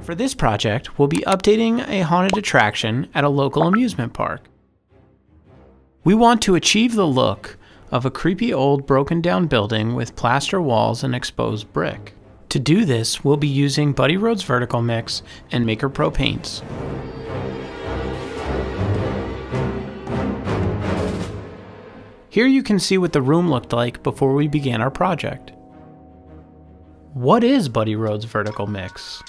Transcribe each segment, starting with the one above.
For this project, we'll be updating a haunted attraction at a local amusement park. We want to achieve the look of a creepy old broken down building with plaster walls and exposed brick. To do this, we'll be using Buddy Road's vertical mix and Maker Pro paints. Here you can see what the room looked like before we began our project. What is Buddy Road's vertical mix?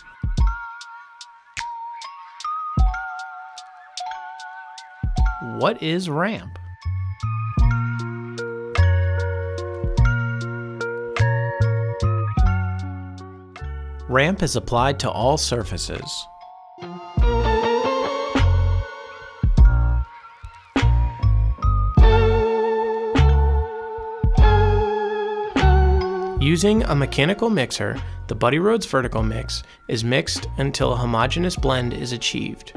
What is ramp? Ramp is applied to all surfaces. Using a mechanical mixer, the Buddy Road's vertical mix is mixed until a homogeneous blend is achieved.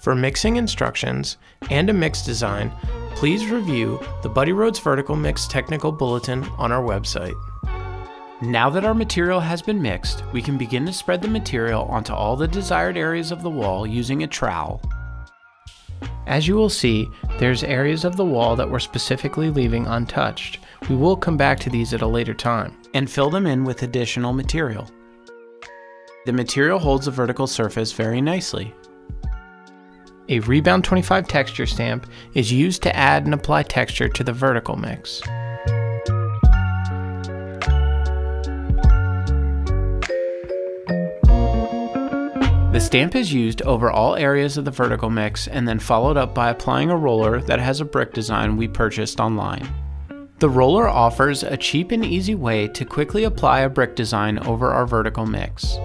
For mixing instructions and a mix design, please review the Buddy Road's vertical mix technical bulletin on our website. Now that our material has been mixed, we can begin to spread the material onto all the desired areas of the wall using a trowel. As you will see, there's areas of the wall that we're specifically leaving untouched. We will come back to these at a later time and fill them in with additional material. The material holds the vertical surface very nicely. A Rebound 25 texture stamp is used to add and apply texture to the vertical mix. The stamp is used over all areas of the vertical mix and then followed up by applying a roller that has a brick design we purchased online. The roller offers a cheap and easy way to quickly apply a brick design over our vertical mix.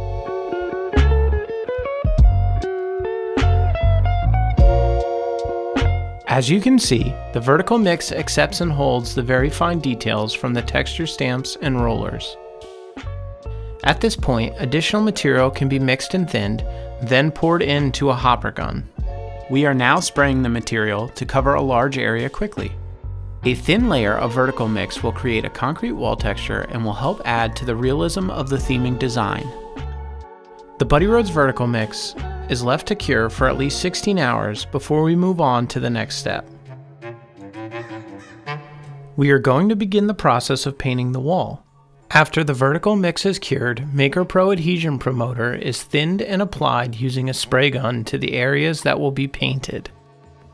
As you can see, the vertical mix accepts and holds the very fine details from the texture stamps and rollers. At this point, additional material can be mixed and thinned, then poured into a hopper gun. We are now spraying the material to cover a large area quickly. A thin layer of vertical mix will create a concrete wall texture and will help add to the realism of the theming design. The Buddy Road's vertical mix is left to cure for at least 16 hours before we move on to the next step. We are going to begin the process of painting the wall. After the vertical mix is cured, Maker Pro Adhesion Promoter is thinned and applied using a spray gun to the areas that will be painted.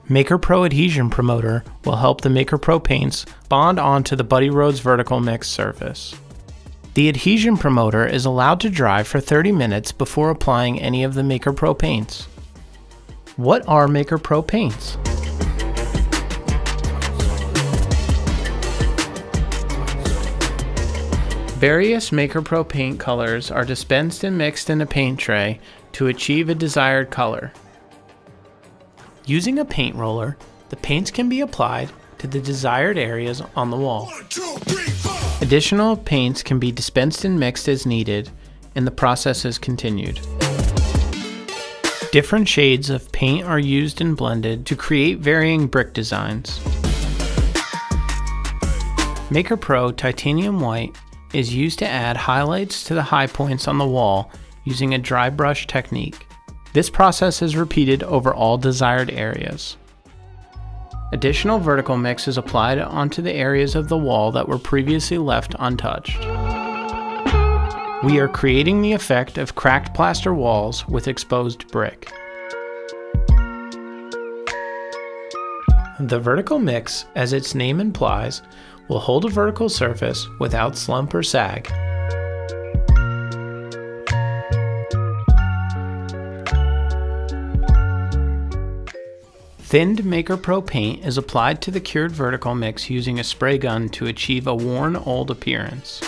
Maker Pro Adhesion Promoter will help the Maker Pro paints bond onto the Buddy Road's vertical mix surface. The Adhesion Promoter is allowed to dry for 30 minutes before applying any of the Maker Pro paints. What are Maker Pro paints? Various Maker Pro paint colors are dispensed and mixed in a paint tray to achieve a desired color. Using a paint roller, the paints can be applied to the desired areas on the wall. 1, 2, 3, 4. Additional paints can be dispensed and mixed as needed, and the process is continued. Different shades of paint are used and blended to create varying brick designs. Maker Pro Titanium White is used to add highlights to the high points on the wall using a dry brush technique. This process is repeated over all desired areas. Additional vertical mix is applied onto the areas of the wall that were previously left untouched. We are creating the effect of cracked plaster walls with exposed brick. The vertical mix, as its name implies, will hold a vertical surface without slump or sag. Thinned Maker Pro paint is applied to the cured vertical mix using a spray gun to achieve a worn old appearance.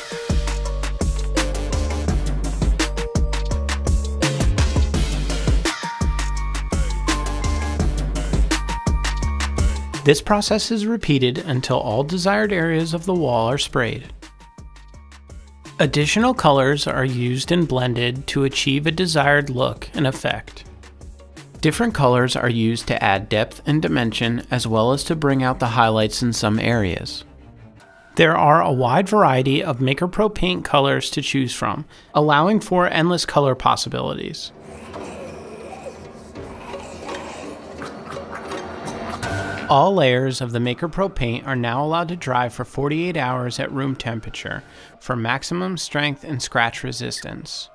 This process is repeated until all desired areas of the wall are sprayed. Additional colors are used and blended to achieve a desired look and effect. Different colors are used to add depth and dimension as well as to bring out the highlights in some areas. There are a wide variety of Maker Pro paint colors to choose from, allowing for endless color possibilities. All layers of the Maker Pro paint are now allowed to dry for 48 hours at room temperature for maximum strength and scratch resistance.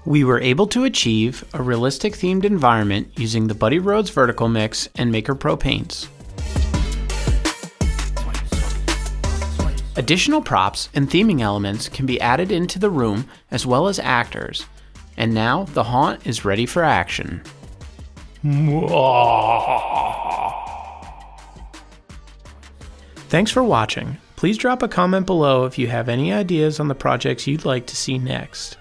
We were able to achieve a realistic themed environment using the Buddy Rhodes Vertical Mix and Maker Pro paints. Additional props and theming elements can be added into the room as well as actors. And now the haunt is ready for action. Thanks for watching. Please drop a comment below if you have any ideas on the projects you'd like to see next.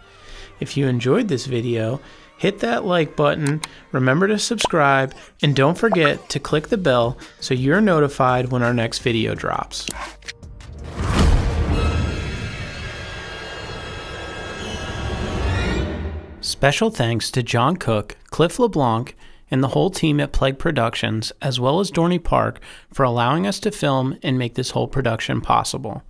If you enjoyed this video, hit that like button, remember to subscribe, and don't forget to click the bell so you're notified when our next video drops. Special thanks to John Cook, Cliff LeBlanc, and the whole team at Plague Productions, as well as Dorney Park, for allowing us to film and make this whole production possible.